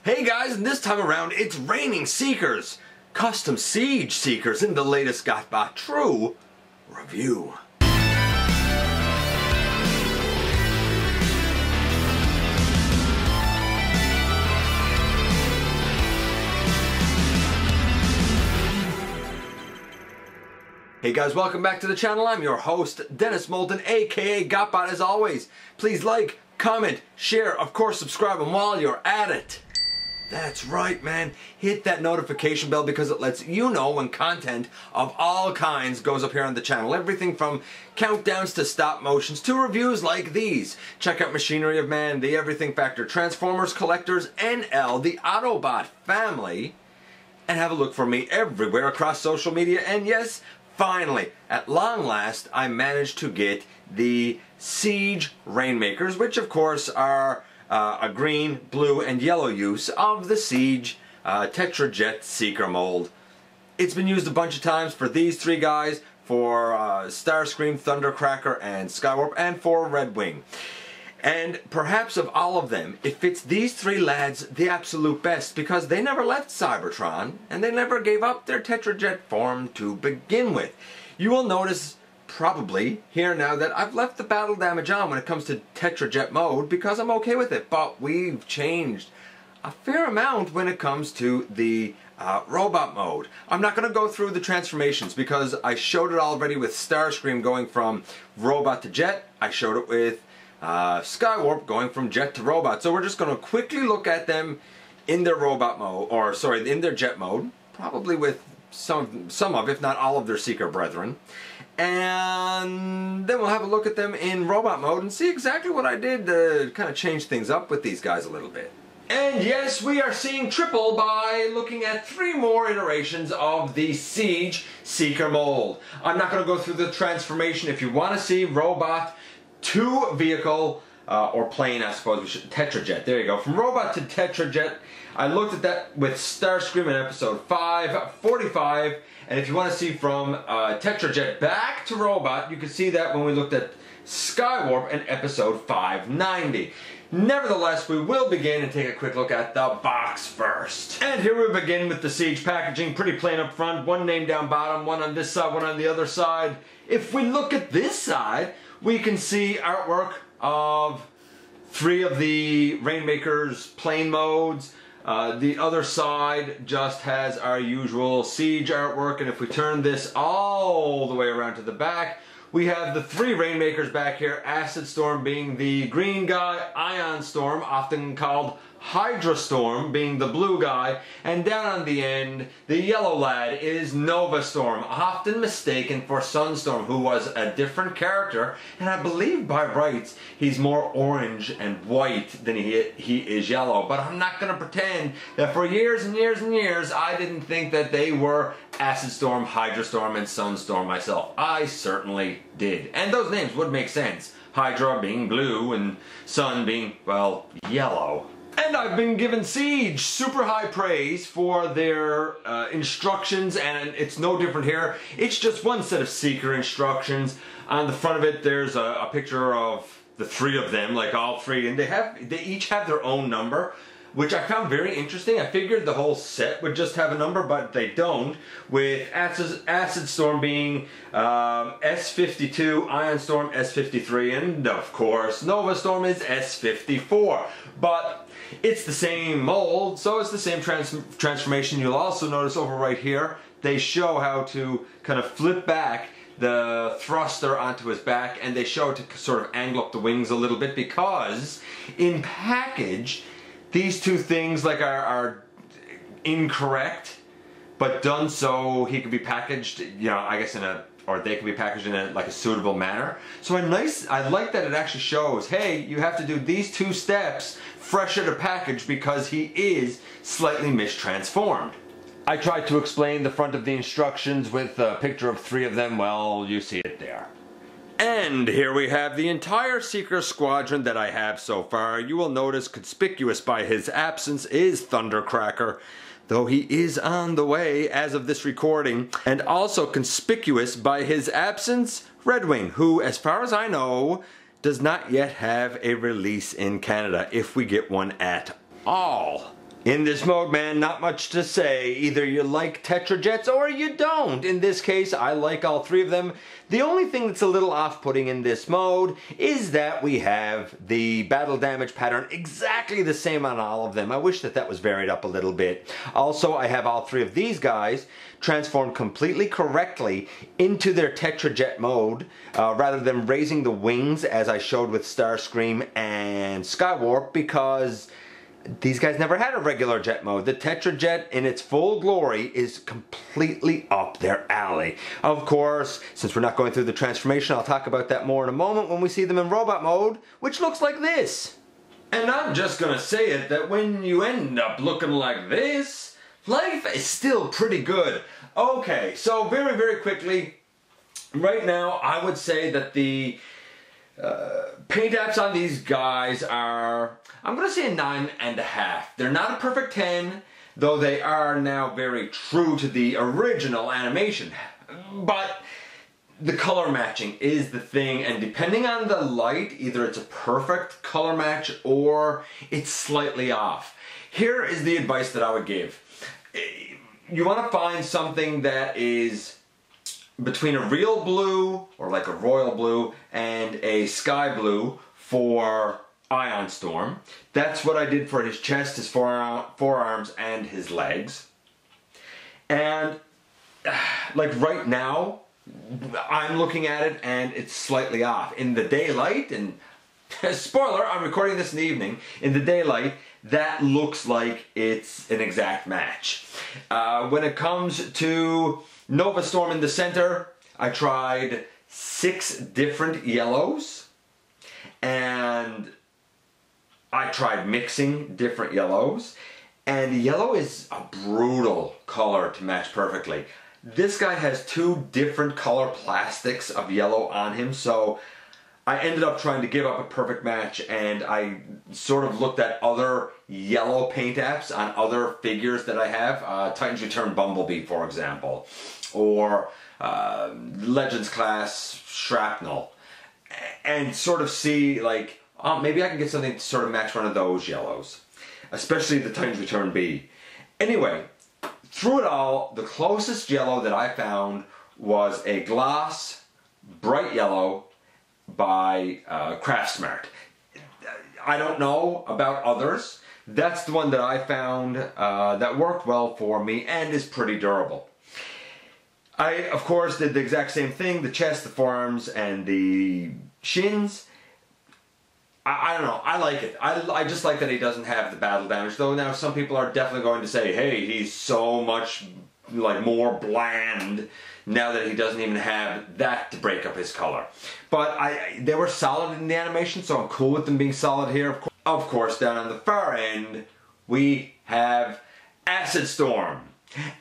Hey guys, and this time around it's raining Seekers, custom siege Seekers in the latest GotBot True review. Hey guys, welcome back to the channel. I'm your host, Dennis Moulton, aka GotBot. As always, please like, comment, share, of course subscribe, and while you're at it, that's right, man, hit that notification bell because it lets you know when content of all kinds goes up here on the channel. Everything from countdowns to stop motions to reviews like these. Check out Machinery of Man, the Everything Factor, Transformers Collectors, NL, the Autobot family, and have a look for me everywhere across social media. And yes, finally, at long last, I managed to get the Siege Rainmakers, which of course are a green, blue, and yellow use of the Siege Tetra Jet Seeker mold. It's been used a bunch of times for these three guys, for Starscream, Thundercracker, and Skywarp, and for Red Wing. And perhaps of all of them, it fits these three lads the absolute best because they never left Cybertron and they never gave up their Tetra Jet form to begin with. You will notice probably here now that I've left the battle damage on when it comes to Tetra Jet mode because I'm okay with it, but we've changed a fair amount when it comes to the robot mode. I'm not going to go through the transformations because I showed it already with Starscream going from robot to jet. I showed it with Skywarp going from jet to robot. So we're just going to quickly look at them in their robot mode, or sorry, in their jet mode, probably with some of, if not all of their Seeker brethren. And then we'll have a look at them in robot mode and see exactly what I did to kind of change things up with these guys a little bit. And yes, we are seeing triple by looking at 3 more iterations of the Siege Seeker mold. I'm not going to go through the transformation. If you want to see robot to vehicle, or plane, I suppose we should, Tetra Jet, there you go. From robot to Tetra Jet, I looked at that with Starscream in episode 545, and if you want to see from Tetra Jet back to robot, you can see that when we looked at Skywarp in episode 590. Nevertheless, we will begin and take a quick look at the box first. And here we begin with the Siege packaging, pretty plain up front, one name down bottom, one on this side, one on the other side. If we look at this side, we can see artwork of 3 of the Rainmakers plane modes. The other side just has our usual Siege artwork, and if we turn this all the way around to the back, we have the 3 Rainmakers back here, Acid Storm being the green guy, Ion Storm, often called Hydra Storm, being the blue guy, and down on the end, the yellow lad is Nova Storm, often mistaken for Sunstorm, who was a different character, and I believe by rights he's more orange and white than he is yellow. But I'm not going to pretend that for years and years and years I didn't think that they were Acid Storm, Hydra Storm, and Sunstorm myself. I certainly did. And those names would make sense. Hydra being blue and Sun being, well, yellow. And I've been given Siege super high praise for their instructions, and it's no different here. It's just one set of Seeker instructions. On the front of it, there's a picture of the 3 of them, like all 3, and they each have their own number, which I found very interesting. I figured the whole set would just have a number, but they don't, with Acid Storm being S52, Ion Storm S53, and of course Nova Storm is S54. But it's the same mold, so it's the same transformation. You'll also notice over right here, they show how to kind of flip back the thruster onto his back, and they show it to sort of angle up the wings a little bit, because in package, these 2 things like are incorrect, but done so he could be packaged, you know, I guess or they can be packaged in a suitable manner. So I like that it actually shows, hey, you have to do these 2 steps fresh out of package because he is slightly mistransformed. I tried to explain the front of the instructions with a picture of 3 of them. Well, you see it there. And here we have the entire Seeker squadron that I have so far. You will notice conspicuous by his absence is Thundercracker, though he is on the way as of this recording. And also conspicuous by his absence, Red Wing, who, as far as I know, does not yet have a release in Canada, if we get one at all. In this mode, man, not much to say. Either you like Tetra Jets or you don't. In this case, I like all three of them. The only thing that's a little off-putting in this mode is that we have the battle damage pattern exactly the same on all of them. I wish that that was varied up a little bit. Also, I have all three of these guys transformed completely correctly into their Tetra Jet mode, rather than raising the wings as I showed with Starscream and Skywarp, because these guys never had a regular jet mode. The Tetra Jet in its full glory is completely up their alley. Of course, since we're not going through the transformation, I'll talk about that more in a moment when we see them in robot mode, which looks like this. And I'm just gonna say it, that when you end up looking like this, life is still pretty good. Okay, so very, very quickly, right now I would say that the paint apps on these guys are, I'm going to say a 9.5. They're not a perfect 10, though they are now very true to the original animation. But the color matching is the thing, and depending on the light, either it's a perfect color match or it's slightly off. Here is the advice that I would give. You want to find something that is between a real blue, or like a royal blue, and a sky blue for Ion Storm. That's what I did for his chest, his forearms, and his legs. And like right now, I'm looking at it and it's slightly off. In the daylight, and spoiler, I'm recording this in the evening, in the daylight, that looks like it's an exact match. When it comes to Nova Storm in the center, I tried 6 different yellows, and I tried mixing different yellows, and yellow is a brutal color to match perfectly. This guy has 2 different color plastics of yellow on him, so I ended up trying to give up a perfect match, and I sort of looked at other yellow paint apps on other figures that I have. Titans Return Bumblebee, for example, or Legends class Shrapnel, and sort of see like, maybe I can get something to sort of match one of those yellows, especially the Titans Return B. Anyway, through it all, the closest yellow that I found was a gloss bright yellow by Craftsmart. I don't know about others. That's the one that I found that worked well for me and is pretty durable. I, of course, did the exact same thing, the chest, the forearms, and the shins. I don't know, I like it. I just like that he doesn't have the battle damage, though now some people are definitely going to say, hey, he's so much like more bland now that he doesn't even have that to break up his color. But they were solid in the animation, so I'm cool with them being solid here. Of course, down on the far end, we have Acid Storm.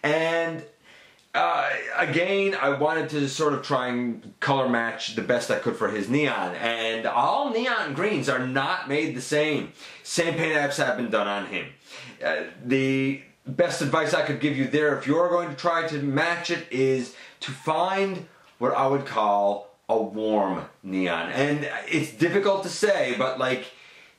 And again, I wanted to sort of try and color match the best I could for his neon. And all neon greens are not made the same. Same paint apps have been done on him. The best advice I could give you there, if you're going to try to match it, is to find what I would call a warm neon. And it's difficult to say, but like,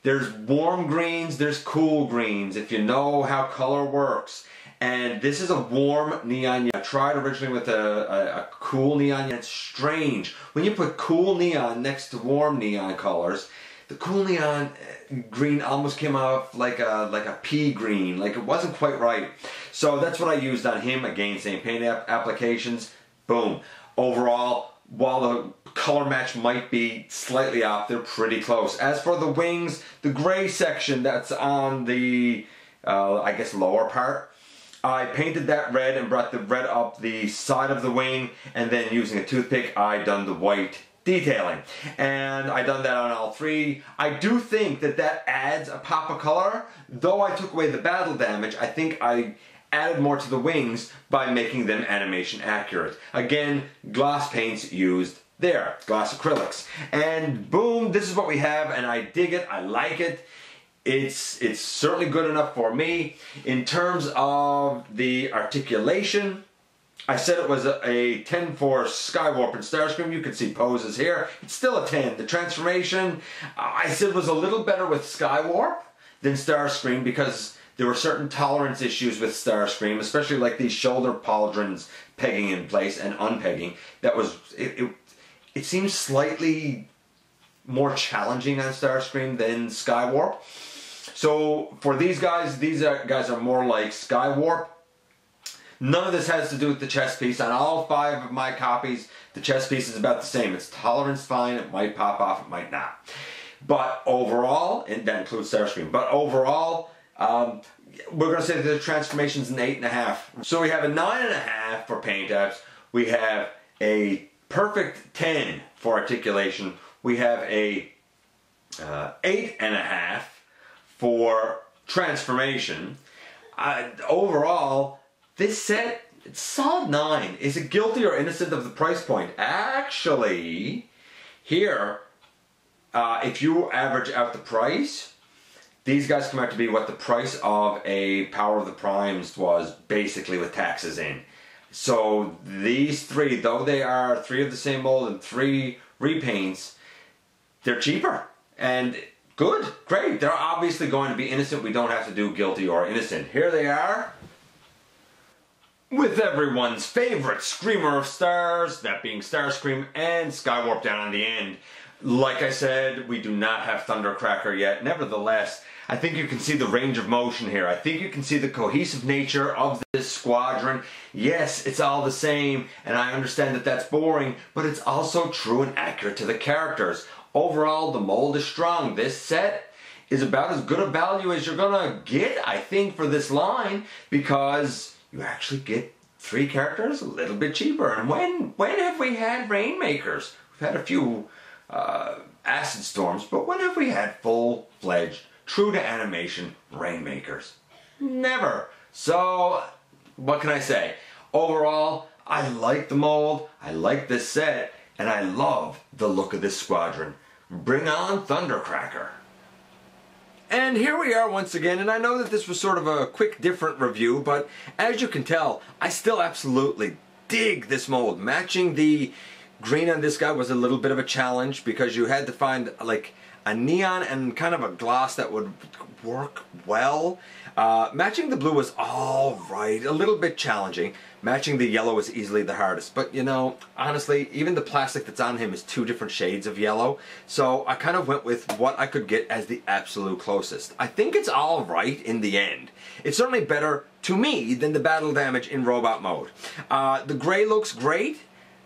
there's warm greens, there's cool greens, if you know how color works. And this is a warm neon. I tried originally with a cool neon. It's strange. When you put cool neon next to warm neon colors, the cool neon green almost came off like a pea green. Like it wasn't quite right. So that's what I used on him. Again, same paint applications. Boom. Overall, while the color match might be slightly off, they're pretty close. As for the wings, the gray section that's on the, I guess, lower part, I painted that red and brought the red up the side of the wing, and then using a toothpick I done the white detailing. And I done that on all 3. I do think that that adds a pop of color. Though I took away the battle damage, I think I added more to the wings by making them animation accurate. Again, gloss paints used there, gloss acrylics. And boom, this is what we have, and I dig it, I like it. It's certainly good enough for me. In terms of the articulation, I said it was a 10 for Skywarp and Starscream. You can see poses here. It's still a 10. The transformation, I said, was a little better with Skywarp than Starscream because there were certain tolerance issues with Starscream, especially like these shoulder pauldrons pegging in place and unpegging. That was, it seems slightly more challenging on Starscream than Skywarp. So for these guys are more like Skywarp. None of this has to do with the chest piece. On all 5 of my copies, the chest piece is about the same. It's tolerance fine. It might pop off, it might not. But overall, and that includes Starscream, but overall, we're going to say that the transformation's an 8.5. So we have a 9.5 for paint apps. We have a perfect 10 for articulation. We have a 8.5 for transformation. Overall, this set, it's solid 9. Is it guilty or innocent of the price point? Actually, here, if you average out the price, these guys come out to be what the price of a Power of the Primes was, basically with taxes in. So these 3, though they are 3 of the same mold and 3 repaints, they're cheaper. And good, great. They're obviously going to be innocent. We don't have to do guilty or innocent. Here they are, with everyone's favorite Screamer of Stars, that being Starscream and Skywarp down on the end. Like I said, we do not have Thundercracker yet. Nevertheless, I think you can see the range of motion here. I think you can see the cohesive nature of this squadron. Yes, it's all the same, and I understand that that's boring, but it's also true and accurate to the characters. Overall, the mold is strong. This set is about as good a value as you're gonna get, I think, for this line, because you actually get 3 characters a little bit cheaper. And when have we had Rainmakers? We've had a few Acid Storms, but when have we had full-fledged, true-to-animation Rainmakers? Never. So, what can I say? Overall, I like the mold, I like this set, and I love the look of this squadron. Bring on Thundercracker. And here we are once again, and I know that this was sort of a quick, different review, but as you can tell, I still absolutely dig this mold. Matching the green on this guy was a little bit of a challenge because you had to find like a neon and kind of a gloss that would work well. Matching the blue was alright, a little bit challenging. Matching the yellow was easily the hardest. But you know, honestly, even the plastic that's on him is 2 different shades of yellow. So I kind of went with what I could get as the absolute closest. I think it's alright in the end. It's certainly better to me than the battle damage in robot mode. The gray looks great.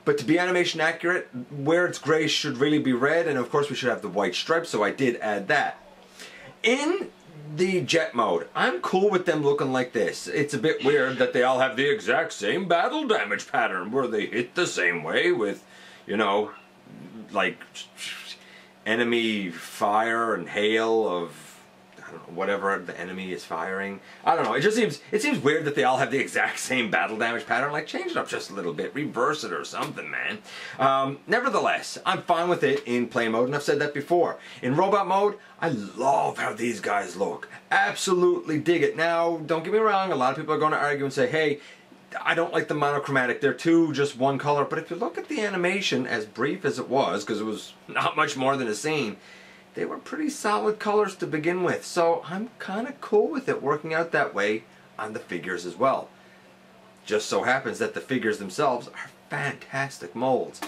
But to be animation accurate, where it's gray should really be red, and of course we should have the white stripes, so I did add that. In the jet mode, I'm cool with them looking like this. It's a bit weird that they all have the exact same battle damage pattern, where they hit the same way with, you know, like enemy fire and hail of, I don't know, whatever the enemy is firing. I don't know, it seems weird that they all have the exact same battle damage pattern. Like, change it up just a little bit, reverse it or something, man. Nevertheless, I'm fine with it in play mode, and I've said that before. In robot mode, I love how these guys look. Absolutely dig it. Now, don't get me wrong, a lot of people are going to argue and say, hey, I don't like the monochromatic, they're too just one color. But if you look at the animation, as brief as it was, because it was not much more than a scene, they were pretty solid colors to begin with, so I'm kind of cool with it working out that way on the figures as well. Just so happens that the figures themselves are fantastic molds.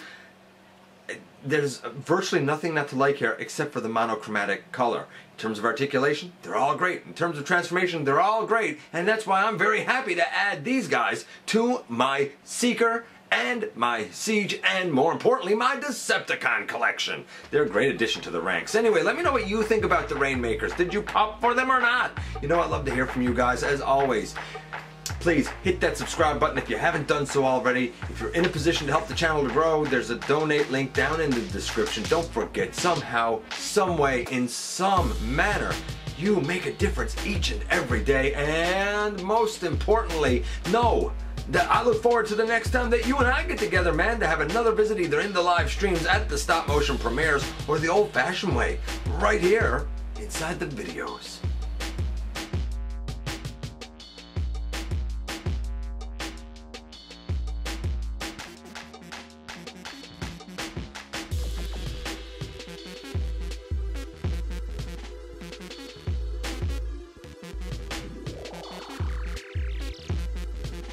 There's virtually nothing not to like here except for the monochromatic color. In terms of articulation, they're all great. In terms of transformation, they're all great, and that's why I'm very happy to add these guys to my Seeker and my Siege, and more importantly, my Decepticon collection. They're a great addition to the ranks. Anyway, let me know what you think about the Rainmakers. Did you pop for them or not? You know, I'd love to hear from you guys, as always. Please hit that subscribe button if you haven't done so already. If you're in a position to help the channel to grow, there's a donate link down in the description. Don't forget, somehow, some way, in some manner, you make a difference each and every day. And most importantly, know that I look forward to the next time that you and I get together, man, to have another visit either in the live streams, at the stop motion premieres, or the old-fashioned way, right here inside the videos.